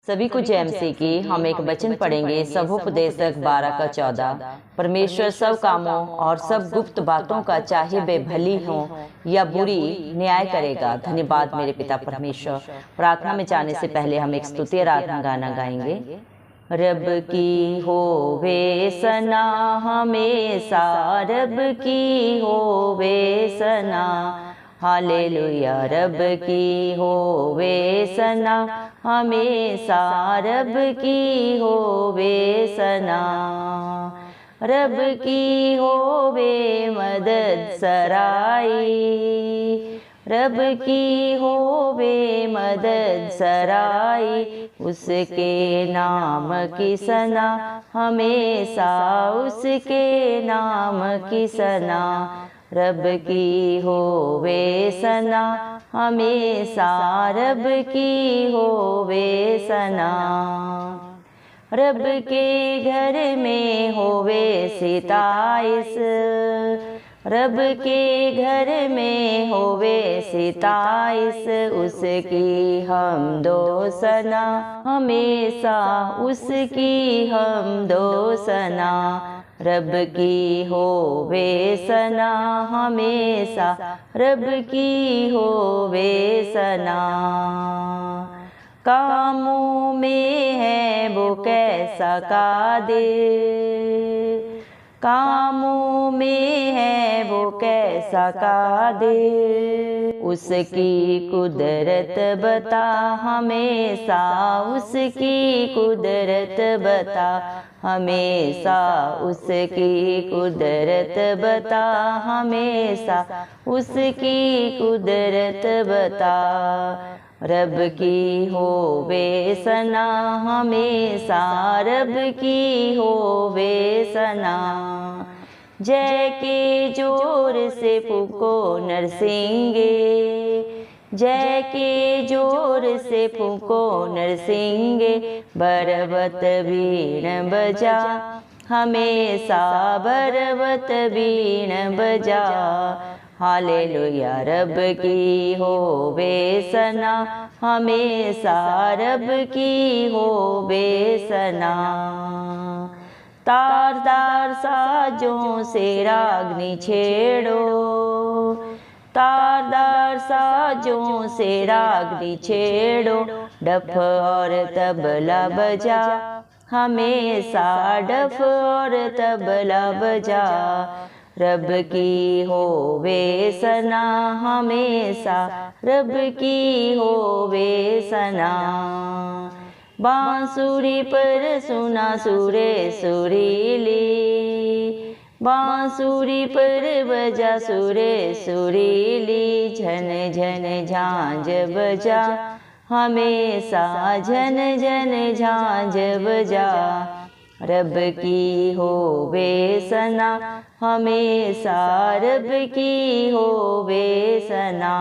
सभी को जय मसीह की। हम एक वचन पढ़ेंगे सबोपदेशक 12 का 14। परमेश्वर सब कामों और सब गुप्त बातों का चाहे वे भली हो या बुरी न्याय करेगा। धन्यवाद मेरे पिता परमेश्वर। प्रार्थना में जाने से पहले हम एक स्तुति आराधना गाना गाएंगे। रब की होवे सना हमेशा, रब की होवे सना, हालेलुया। रब की होवे सना हमेशा, रब की होवे सना। रब की होवे मदद सराई, रब की होवे मदद सराई, उसके नाम की सना हमेशा, उसके नाम की सना। रब की होवे सना हमेशा, रब की होवे सना। रब के घर में होवे सिताइश, रब के घर में होवे सिताइश, उसकी हम दो सना हमेशा, उसकी हम दो सना। रब की होवे सना हमेशा, रब की होवे सना। कामों में है वो कैसा कादिर, कामों में है वो कैसा कादिर, उसकी कुदरत बता हमेशा, उसकी कुदरत बता हमेशा, उसकी कुदरत बता हमेशा, उसकी कुदरत बता। रब की होवे सना हमेशा, रब की होवे सना। जय के जोर से फूको नरसिंगे, जय के जोर से फूको नरसिंगे, बरबत बीण बजा हमेशा, बरबत बीण बजा। हालेलुया। रब की होवे सना हमेशा, रब की होवे सना। तारदार साजों से रागनी छेड़ो, तारदार साजों से रागनी छेड़ो, डफ और तबला बजा हमेशा, डफ और तबला बजा। रब की होवे सना हमेशा, रब की होवे सना। बांसुरी पर सुना सुरे सुरीली, बांसुरी पर बजा सुरे सुरीली, झन झन झांझ बजा हमेशा, झन झन झांझ बजा। रब की होवे सना हमेशा, रब की होवे सना।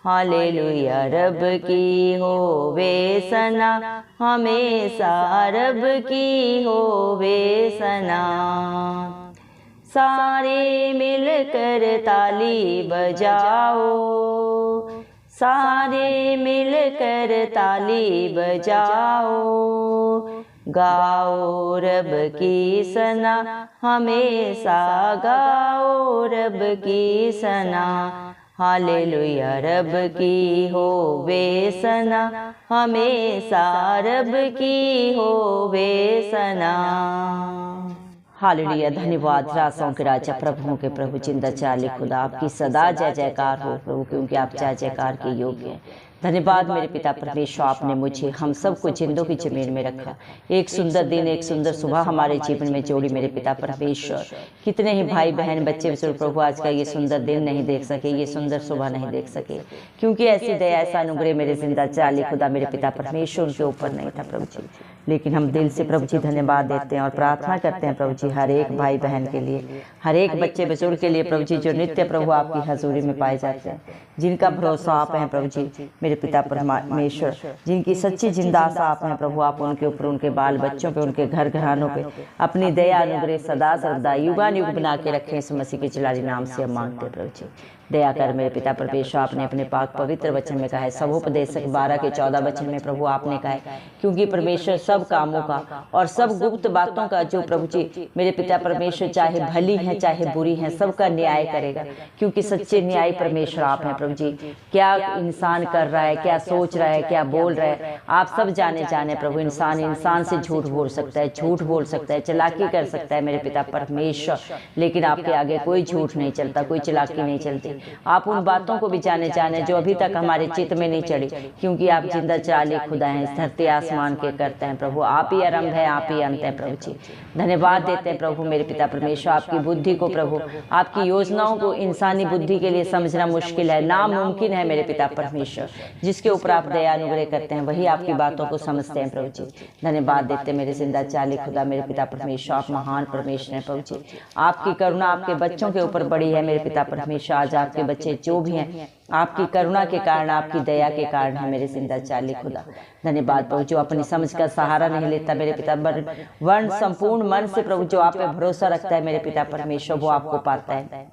हालेलुया। रब की होवे सना हमेशा, रब की होवे सना। सारे मिलकर ताली बजाओ, सारे मिलकर ताली बजाओ, गाओ रब की सना हमेशा, गाओ रब की सना। हालेलुया। रब की होवे सना हमेशा, रब की होवे सना। हालेलुया। धन्यवाद। रासों के राजा, प्रभुओं के प्रभु, जिंदा चाली खुदा, आपकी सदा जय जयकार हो प्रभु, क्योंकि आप जय जयकार के योग्य हैं। धन्यवाद मेरे पिता परमेश्वर, आपने मुझे हम सबको जिंदों की जमीन में रखा। एक सुंदर दिन, एक सुंदर सुबह हमारे जीवन में जोड़ी मेरे पिता परमेश्वर। कितने ही भाई बहन बच्चे बुजुर्ग प्रभु आज का ये सुंदर दिन नहीं देख सके, ये सुंदर सुबह नहीं देख सके, क्योंकि ऐसी दया ऐसा अनुग्रह मेरे जिंदा चाली खुदा मेरे पिता परमेश्वर उनके ऊपर नहीं था प्रभु जी। लेकिन हम दिल से प्रभु जी धन्यवाद देते हैं और प्रार्थना करते हैं प्रभु जी हर एक भाई बहन के लिए, हर एक बच्चे बुजुर्ग के लिए प्रभु जी, जो नित्य प्रभु आपकी हजूरी में पाए जाते हैं, जिनका भरोसा आप हैं प्रभु जी मेरे पिता परमेश्वर, जिनकी सच्ची जिंदा आशा आप हैं प्रभु। आप उनके ऊपर, उनके बाल बच्चों पे, उनके घर घरानों पे अपनी दया अनुग्रह सदा सर्वदा युगान युग बना के रखें। इस मसीह के जलाली नाम से हम मांगते प्रभु जी। दया कर मेरे पिता परमेश्वर, आपने अपने पाक पवित्र वचन में कहा है, सबोपदेशक 12 के 14 वचन में प्रभु आपने कहा है, क्योंकि परमेश्वर सब कामों का और सब गुप्त बातों का जो प्रभु जी मेरे पिता परमेश्वर चाहे भली है चाहे बुरी है सबका न्याय करेगा, क्योंकि सच्चे न्याय परमेश्वर आप हैं प्रभु जी। क्या इंसान कर रहा है, क्या सोच रहा है, क्या बोल रहा है, आप सब जाने प्रभु। इंसान से झूठ बोल सकता है, झूठ बोल सकता है, चालाकी कर सकता है मेरे पिता परमेश्वर, लेकिन आपके आगे कोई झूठ नहीं चलता, कोई चालाकी नहीं चलती। आप उन बातों को भी जाने जो अभी तक हमारे चित्त में नहीं चढ़ी, क्योंकि आप जिंदा चाली खुदा हैं, धरती आसमान के करते हैं प्रभु। आप ही आरंभ है, आप ही अंत है प्रभु जी। धन्यवाद देते हैं प्रभु मेरे पिता परमेश्वर, आपकी बुद्धि को प्रभु, आपकी योजनाओं को इंसानी बुद्धि के लिए समझना मुश्किल है, नामुमकिन है मेरे पिता परमेश्वर। जिसके ऊपर आप दया अनुग्रह करते हैं वही आपकी बातों को समझते हैं प्रभु जी। धन्यवाद देते हैं मेरे जिंदा चाली खुदा मेरे पिता परमेश्वर, आप महान परमेश्वर हैं प्रभु जी। आपकी करुणा आपके बच्चों के ऊपर बड़ी है मेरे पिता परमेश्वर। आज आपके बच्चे जो भी हैं आपकी करुणा के कारण, आपकी दया के कारण है मेरे जिंदा चाली खुदा। धन्यवाद प्रभु, जो अपनी समझ का सहारा नहीं लेता मेरे पिता, वर्ण संपूर्ण मन से प्रभु जो आप पे भरोसा रखता है मेरे पिता परमेश्वर, वो आपको पाता है।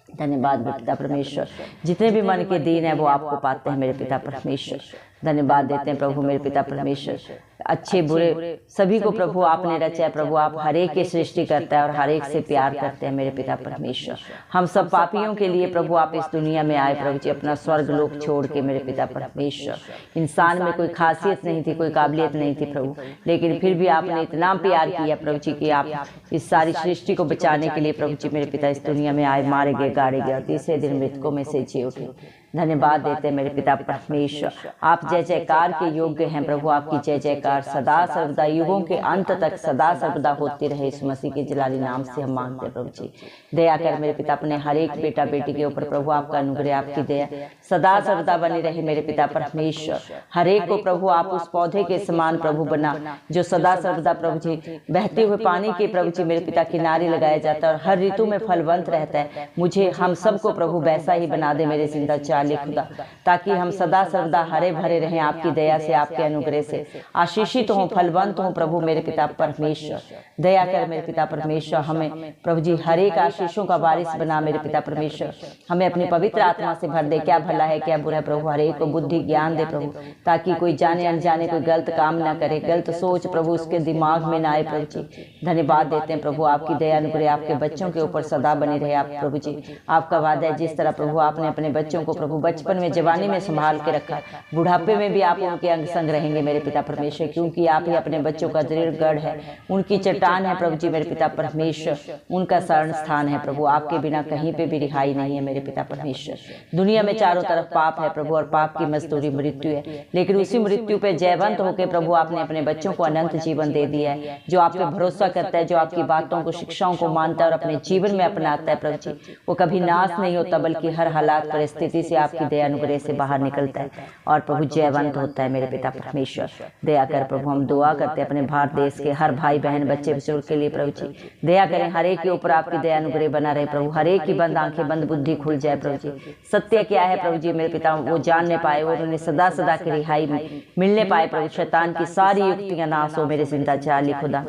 धन्यवाद मेरे पिता परमेश्वर, जितने भी मन के दीन है वो आपको पाते हैं मेरे पिता परमेश्वर। धन्यवाद देते हैं प्रभु मेरे पिता परमेश्वर। अच्छे बुरे सभी को प्रभु आपने रचा है प्रभु, आप हर एक की सृष्टि करता है और हर एक से प्यार करते हैं मेरे पिता परमेश्वर। हम सब पापियों के लिए प्रभु आप इस दुनिया में आए प्रभु जी, अपना स्वर्ग लोक छोड़ के मेरे पिता परमेश्वर। इंसान में कोई खासियत नहीं थी, कोई काबिलियत नहीं थी प्रभु, लेकिन फिर भी आपने इतना प्यार किया प्रभु जी कि आप इस सारी सृष्टि को बचाने के लिए प्रभु जी मेरे पिता इस दुनिया में आए, मारे गए, गाड़े गए, तीसरे दिन मृतकों में से जी उठे। धन्यवाद देते हैं मेरे पिता परमेश्वर, आप जय जयकार के योग्य हैं प्रभु। आपकी जय जयकार सदा सर्वदा युगों के अंत तक सदा सर्वदा होती रहे, इस मसीह के जलाली नाम से हम मांगते हैं प्रभु जी। दया कर मेरे पिता अपने हर एक बेटा बेटी के ऊपर प्रभु आपका अनुग्रह, आपकी दया सदा सर्वदा बनी रहे मेरे पिता परमेश्वर। हर एक को प्रभु आप उस पौधे के समान प्रभु बना जो सदा सर्वदा प्रभु जी बहते हुए पानी के प्रभु जी मेरे पिता किनारे लगाया जाता है और हर ऋतु में फलवंत रहता है। मुझे हम सबको प्रभु वैसा ही बना दे मेरे जिंदा चाली खुदा, ताकि हम सदा सर्वदा हरे भरे रहें आपकी दया से, आपके अनुग्रह से, आशीषित हों, फलवंत हों प्रभु मेरे पिता परमेश्वर। दया कर मेरे पिता परमेश्वर, हमें प्रभु जी हर एक आशीषों का वारिस बना मेरे पिता परमेश्वर। हमें अपनी पवित्र आत्मा से भर दे, क्या भला है क्या बुरा है प्रभु, हर एक को बुद्धि ज्ञान दे प्रभु, ताकि कोई जाने अनजाने कोई गलत काम ना करे, गलत सोच प्रभु उसके दिमाग में ना आए प्रभु जी। धन्यवाद देते हैं प्रभु, आपकी दया अनुग्रह आपके बच्चों के ऊपर सदा बनी रहे आप प्रभु जी। आपका वादा है जिस तरह प्रभु आपने अपने बच्चों को प्रभु बचपन में जवानी में संभाल के रखा, बुढ़ापे में भी आप उनके अंग संग रहेंगे मेरे पिता परमेश्वर, क्योंकि आप ही अपने बच्चों का दृढ़ गढ़ है, उनकी चट्टान है प्रभु जी मेरे पिता परमेश्वर, उनका शरण स्थान है प्रभु। आपके बिना कहीं पे भी रिहाई नहीं है मेरे पिता परमेश्वर। दुनिया में चारों तरफ पाप है प्रभु और पाप की मजदूरी मृत्यु है, लेकिन उसी मृत्यु पे जयवंत होकर प्रभु आपने अपने बच्चों को अनंत जीवन दे दिया है। जो आप पे भरोसा करता है, जो आपकी बातों को शिक्षाओं को मानता है और अपने जीवन में अपनाता है प्रभु जी, वो कभी नाश नहीं होता बल्कि हर हालात परिस्थिति से आपकी दया अनुग्रह से बाहर निकलता है और प्रभु जयवंत होता है मेरे पिता परमेश्वर। दया कर प्रभु, हम दुआ करते हैं अपने भारत देश के हर भाई बहन बच्चे बुजुर्ग के लिए प्रभु जी। दया करें, हर एक के ऊपर आपकी दया अनुग्रह बना रहे प्रभु, हर एक की बंद आंखें बंद बुद्धि खुल जाए प्रभु जी। सत्य क्या है प्रभु जी मेरे पिता वो जानने पाए और उन्हें सदा सदा की रिहाई मिलने पाए प्रभु। शैतान की सारी युक्तियां नाश हो मेरे जिंदा चाली खुदा।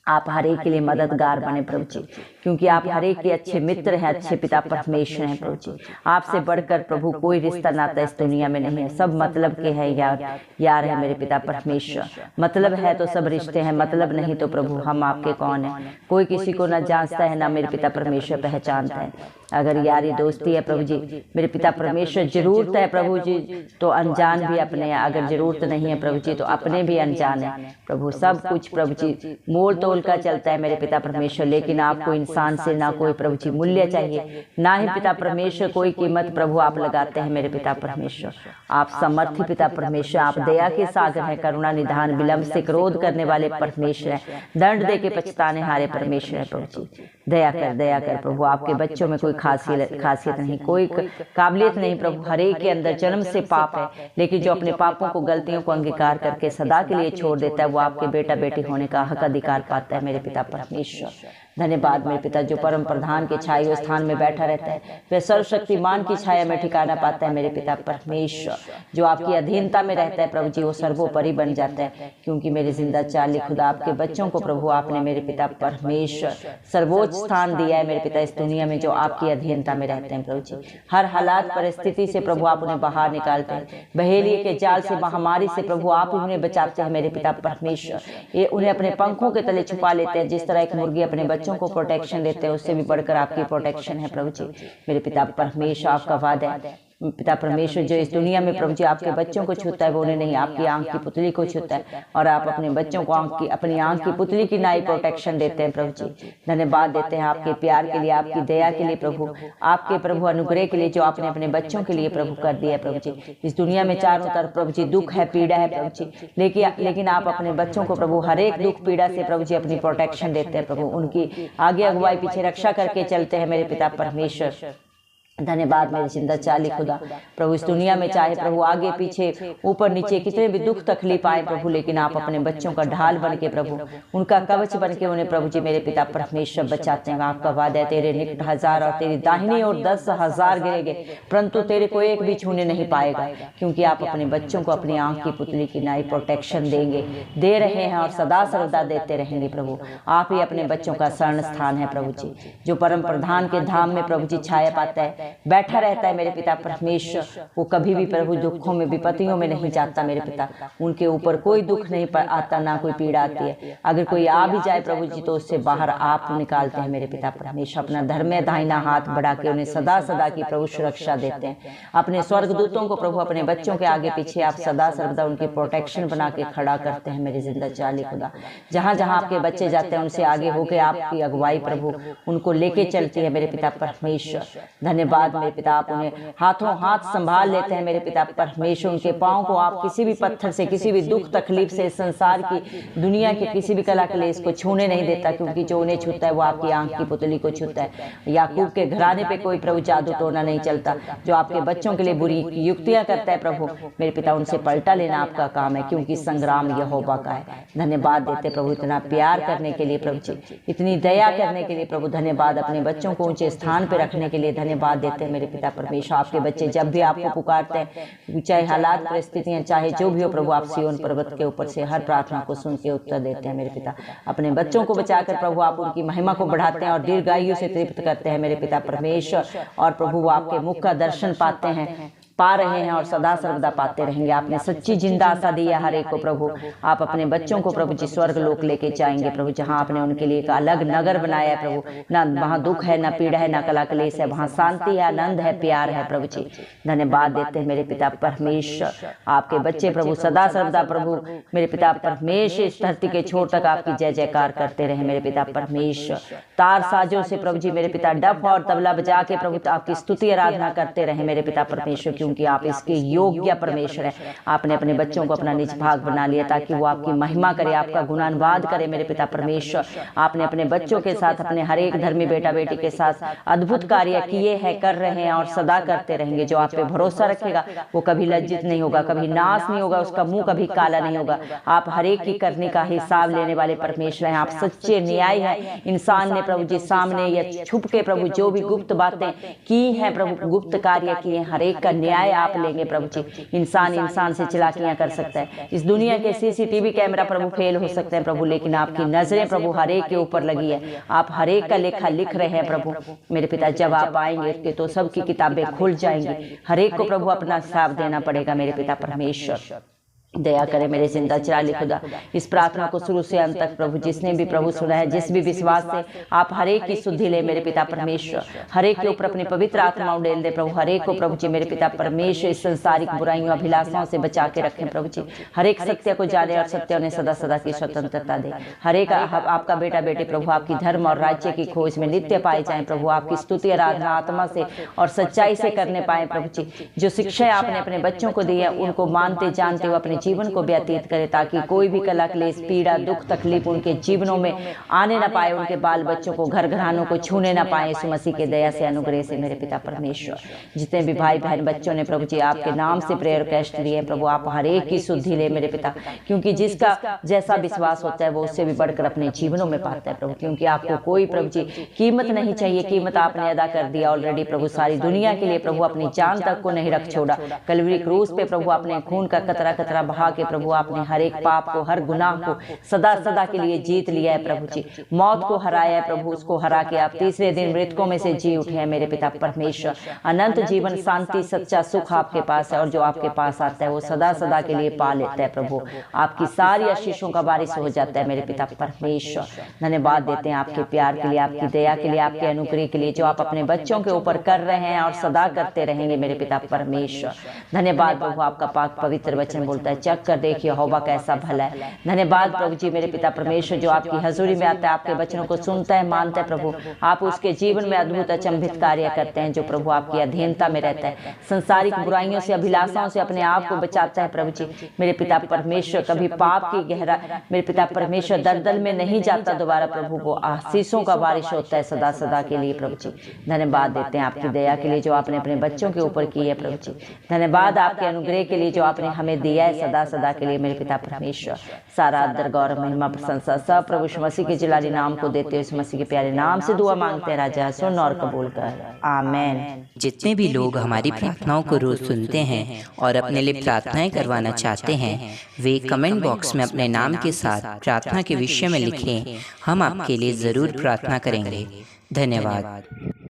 आप हर एक के लिए मददगार बने प्रभु जी, क्योंकि आप हर एक के अच्छे मित्र हैं, अच्छे पिता परमेश्वर हैं प्रभु जी। आपसे बढ़कर प्रभु कोई रिश्ता नाता इस दुनिया में नहीं है, सब मतलब के हैं यार है मेरे पिता परमेश्वर। मतलब है तो सब रिश्ते हैं, मतलब नहीं तो प्रभु हम आपके कौन हैं। कोई किसी को ना जांचता है ना मेरे पिता परमेश्वर पहचानता है। अगर यारी दोस्ती है प्रभु जी मेरे पिता परमेश्वर, जरूरत है प्रभु जी तो अनजान भी अपने हैं, अगर जरूरत नहीं है प्रभु जी तो अपने भी अनजान है प्रभु। सब कुछ प्रभु जी मोल तोल का चलता है मेरे पिता परमेश्वर, लेकिन आपको इंसान से ना कोई प्रभु जी मूल्य चाहिए, ना ही पिता परमेश्वर कोई कीमत प्रभु आप लगाते हैं मेरे पिता परमेश्वर। आप समर्थी पिता परमेश्वर, आप दया के सागर हैं, करुणा निधान विलंब से क्रोध करने वाले परमेश्वर हैं, दंड दे के पछताने हारे परमेश्वर है प्रभु जी। दया कर प्रभु, आपके बच्चों में कोई खासियत नहीं, कोई काबिलियत नहीं प्रभु, हर एक के अंदर जन्म से पाप है, लेकिन जो अपने पापों को गलतियों को अंगीकार करके सदा के लिए छोड़ देता है वो आपके बेटा बेटी होने का हक अधिकार पाता है मेरे पिता परमेश्वर। धन्यवाद मेरे पिता, जो परम प्रधान के छाए हुए स्थान में बैठा रहता है वह सर्वशक्तिमान की छाया में ठिकाना पाता है मेरे पिता परमेश्वर। जो आपकी अधीनता में रहता है प्रभु जी वो सर्वोपरि बन जाता है, क्योंकि मेरे जिंदा चाली खुदा आपके बच्चों को प्रभु आपने मेरे पिता परमेश्वर सर्वोच्च स्थान दिया है मेरे पिता इस दुनिया में, जो आपकी अधीनता में रहते हैं प्रभु जी। हर हालात परिस्थिति से प्रभु आप उन्हें बाहर निकालते हैं, बहेलिए के जाल से महामारी से प्रभु आप ही उन्हें बचाते हैं मेरे पिता परमेश्वर। ये उन्हें अपने पंखों के तले छुपा लेते हैं, जिस तरह एक मुर्गी अपने बच्चों को प्रोटेक्शन देते हैं उससे भी बढ़कर आपकी प्रोटेक्शन है प्रभु जी। मेरे पिता परमेश्वर आपका वादा है पिता परमेश्वर, जो इस दुनिया में प्रभु जी आपके बच्चों को छूता है वो उन्हें नहीं आपकी आंख की पुतली को छूता है, और आप अपने बच्चों को अपनी आंख की पुतली की नाई प्रोटेक्शन देते हैं प्रभु जी। धन्यवाद देते हैं आपके प्यार के लिए, आपकी दया के लिए प्रभु, आपके प्रभु अनुग्रह के लिए जो आपने अपने बच्चों के लिए प्रभु कर दिया प्रभु जी। इस दुनिया में चारों तरफ प्रभु जी दुख है, पीड़ा है प्रभु जी, लेकिन आप अपने बच्चों को प्रभु हर एक दुख पीड़ा से प्रभु जी अपनी प्रोटेक्शन देते हैं प्रभु, उनकी आगे अगुवाई पीछे रक्षा करके चलते हैं मेरे पिता परमेश्वर। धन्यवाद मेरे जिंदा चाली खुदा प्रभु, इस दुनिया में चाहे प्रभु आगे पीछे ऊपर नीचे कितने भी दुख तकलीफ आए प्रभु, लेकिन आप अपने बच्चों का ढाल बन के प्रभु, उनका कवच बन के उन्हें प्रभु जी मेरे पिता परमेश्वर बचाते हैं। आपका वादा है तेरे निकट 1000 और तेरी दाहिनी ओर 10,000 गिरेंगे परंतु तेरे को एक भी छूने नहीं पाएगा, क्योंकि आप अपने बच्चों को अपनी आंख की पुतली की नाई प्रोटेक्शन दे रहे हैं और सदा सर्वदा देते रहेंगे प्रभु। आप ही अपने बच्चों का शरण स्थान है प्रभु जी, जो परम प्रधान के धाम में प्रभु जी छाया पाता है, बैठा रहता है मेरे पिता परमेश्वर। वो कभी भी प्रभु दुखों में विपत्तियों में नहीं जाता मेरे पिता, उनके ऊपर कोई दुख नहीं आता, ना कोई पीड़ा आती है। अगर कोई आ भी जाए प्रभु जी तो उससे बाहर आप निकालते हैं मेरे पिता परमेश्वर। अपना धर्म दाहिना हाथ बढ़ा के उन्हें सदा सदा की प्रभु सुरक्षा देते हैं। अपने स्वर्गदूतों को प्रभु अपने बच्चों के आगे पीछे आप सदा सर्वदा उनकी प्रोटेक्शन बना के खड़ा करते हैं मेरे जिंदा चाली खुदा। जहाँ जहाँ आपके बच्चे जाते हैं उनसे आगे होके आपकी अगुवाई प्रभु उनको लेके चलती है मेरे पिता परमेश्वर। धन्यवाद मेरे पिता, आप उन्हें हाथों हाथ संभाल लेते हैं मेरे पिता परमेश्वर। उनके पाँव को आप किसी भी पत्थर से, किसी भी दुख तकलीफ से, संसार की दुनिया के किसी भी कला कलेश को छूने नहीं देता, क्योंकि जो उन्हें छूता है वो आपकी आंख की पुतली को छूता है। याकूब के घराने पे कोई प्रभु जादू टोना नहीं चलता। जो आपके बच्चों के लिए बुरी युक्तियां करता है प्रभु मेरे पिता, उनसे पलटा लेना आपका काम है, क्योंकि संग्राम यहोवा का है। धन्यवाद देते प्रभु इतना प्यार करने के लिए प्रभु जी, इतनी दया करने के लिए प्रभु। धन्यवाद अपने बच्चों को ऊंचे स्थान पे रखने के लिए धन्यवाद देते हैं मेरे पिता परमेश्वर। आपके बच्चे जब भी आपको पुकारते हैं, चाहे हालात परिस्थितियां चाहे जो भी हो प्रभु, आप सिय्योन पर्वत के ऊपर से हर प्रार्थना को सुन के उत्तर देते हैं मेरे पिता। अपने बच्चों को बचाकर प्रभु आप उनकी महिमा को बढ़ाते हैं और दीर्घायु से तृप्त करते हैं मेरे पिता परमेश्वर। और प्रभु वो आपके मुख का दर्शन पाते हैं, पा रहे हैं और सदा सर्वदा पाते रहेंगे। आपने सच्ची जिंदा आशा दी है हर एक को प्रभु। आप अपने बच्चों को प्रभु जी स्वर्ग लोक लेके जाएंगे प्रभु, जहां आपने उनके लिए एक अलग नगर बनाया है प्रभु। ना वहां दुख है, ना पीड़ा है, ना कला कलेश है, वहां शांति है, आनंद है, प्यार है प्रभु जी। धन्यवाद देते हैं मेरे पिता परमेश्वर। आपके बच्चे प्रभु सदा सर्वदा प्रभु मेरे पिता परमेश्वर इस धरती के छोर तक आपकी जय जयकार करते रहे मेरे पिता परमेश्वर। तार साजों से प्रभु जी मेरे पिता डफ और तबला बजा के प्रभु आपकी स्तुति आराधना करते रहे मेरे पिता परमेश्वर, क्योंकि आप इसके योग्य परमेश्वर हैं। आपने अपने बच्चों को अपना निज भाग बना लिया ताकि वो आपकी महिमा करे, आपका गुणानुवाद करे मेरे पिता परमेश्वर। आपने अपने बच्चों के साथ, अपने हर एक धर्मी बेटा बेटी के साथ अद्भुत कार्य किए हैं, कर रहे हैं और सदा करते रहेंगे। जो आप पे भरोसा रखेगा वो कभी लज्जित नहीं होगा, कभी नाश नहीं होगा, उसका मुंह कभी काला नहीं होगा। आप हर एक की करने का हिसाब लेने वाले परमेश्वर हैं। आप सच्चे न्याय हैं। इंसान ने प्रभु जी सामने या छुप के प्रभु जो भी गुप्त बातें की हैं प्रभु, गुप्त कार्य किए, हर एक का न्याय आप लेंगे प्रभु जी। इंसान से चालाकियां कर सकता है, इस दुनिया के सीसीटीवी कैमरा प्रभु फेल हो सकते हैं प्रभु, लेकिन आपकी नजरें प्रभु हर एक के ऊपर लगी है। आप हर एक का लेखा लिख रहे हैं प्रभु मेरे पिता। जब आप आएंगे तो सबकी किताबें खुल जाएंगी, हर एक को प्रभु अपना हिसाब देना पड़ेगा मेरे पिता परमेश्वर। दया करे मेरे जिंदा चिराली खुदा, इस प्रार्थना को शुरू से अंत तक प्रभु जिसने भी प्रभु सुना है, जिस भी विश्वास से आप हर एक की शुद्धि ले मेरे पिता परमेश्वर। हर एक के ऊपर अपनी पवित्र आत्मा उड़ेल दे प्रभु। हर एक को प्रभु जी मेरे पिता परमेश्वर इस संसारिक बुराइयों अभिलाषाओं से बचा के रखें प्रभु जी। हर एक सत्य को जाने और सत्य उन्हें सदा सदा की स्वतंत्रता दे। हर एक आपका बेटा बेटे प्रभु आपकी धर्म और राज्य की खोज में नित्य पाए जाए प्रभु। आपकी स्तुति आराधना आत्मा से और सच्चाई से करने पाए प्रभु जी। जो शिक्षा आपने अपने बच्चों को दी है उनको मानते जानते हुए अपने जीवन को व्यतीत करें, ताकि कोई भी कलह, क्लेश, पीड़ा, दुख, तकलीफ उनके जीवनों में आने ना पाए, उनके बाल बच्चों को, घर घरानों को छूने ना पाए। यीशु मसीह के दया से, अनुग्रह से मेरे पिता परमेश्वर, जितने भी भाई बहन बच्चों ने प्रभु जी आपके नाम से प्रेयर रिक्वेस्ट लिए प्रभु, आप हर एक की शुद्धि ले मेरे पिता, क्योंकि जिसका जैसा विश्वास होता है वो उससे भी बढ़कर अपने जीवनों में पाता है प्रभु, क्योंकि आपको कोई प्रभु जी कीमत नहीं चाहिए, कीमत आपने अदा कर दिया ऑलरेडी प्रभु, सारी दुनिया के लिए प्रभु, अपनी जान तक को नहीं रख छोड़ा। कलवरी क्रूस पे प्रभु अपने खून का कतरा कतरा बहा के प्रभु आपने हर एक पाप को, हर गुनाह को सदा सदा के लिए जीत लिया है प्रभु जी, मौत को हराया है प्रभु, उसको हरा के आप तीसरे दिन मृतकों में से जी उठे हैं मेरे पिता परमेश्वर। अनंत जीवन, शांति, सच्चा सुख आपके पास है, और जो आपके पास आता है वो सदा सदा के लिए पा लेता है प्रभु। आपकी सारी आशीषों का बारिश हो जाता है मेरे पिता परमेश्वर। धन्यवाद देते हैं आपके प्यार के लिए, आपकी दया के लिए, आपके अनुग्रह के लिए, जो आप अपने बच्चों के ऊपर कर रहे हैं और सदा करते रहेंगे मेरे पिता परमेश्वर। धन्यवाद प्रभु, आपका पाक पवित्र वचन बोलता है, चख कर देखिए यहोवा कैसा भला है। धन्यवाद प्रभु जी मेरे पिता परमेश्वर, जो आपकी हजूरी में आता है, आपके वचनों को सुनता है, मानता है प्रभु, आप उसके जीवन में अद्भुत अचंभित कार्य करते हैं। जो प्रभु आपकी अधीनता में रहता है, संसारिक बुराइयों से, अभिलाषाओं से अपने आप को बचाता है प्रभु जी मेरे पिता परमेश्वर, कभी पाप की गहरा मेरे पिता परमेश्वर दलदल में नहीं जाता दोबारा प्रभु, वो आशीषों का बारिश होता है सदा सदा के लिए प्रभु जी। धन्यवाद देते हैं आपकी दया के लिए जो आपने अपने बच्चों के ऊपर की है प्रभु जी। धन्यवाद आपके अनुग्रह के लिए जो आपने हमें दिया है सदा सदा के लिए मेरे पिता परमेश्वर। सारा आदर, गौरव, महिमा, प्रशंसा सब प्रभु यीशु मसीह के जलाली नाम को देते हो। इस मसीह के प्यारे नाम से दुआ मांगते हैं राजा, सुन और कबूल कर, आमीन। जितने भी लोग हमारी प्रार्थनाओं को रोज सुनते हैं और अपने लिए प्रार्थनाएं करवाना चाहते हैं, वे कमेंट बॉक्स में अपने नाम के साथ प्रार्थना के विषय में लिखें, हम आपके लिए जरूर प्रार्थना करेंगे। धन्यवाद।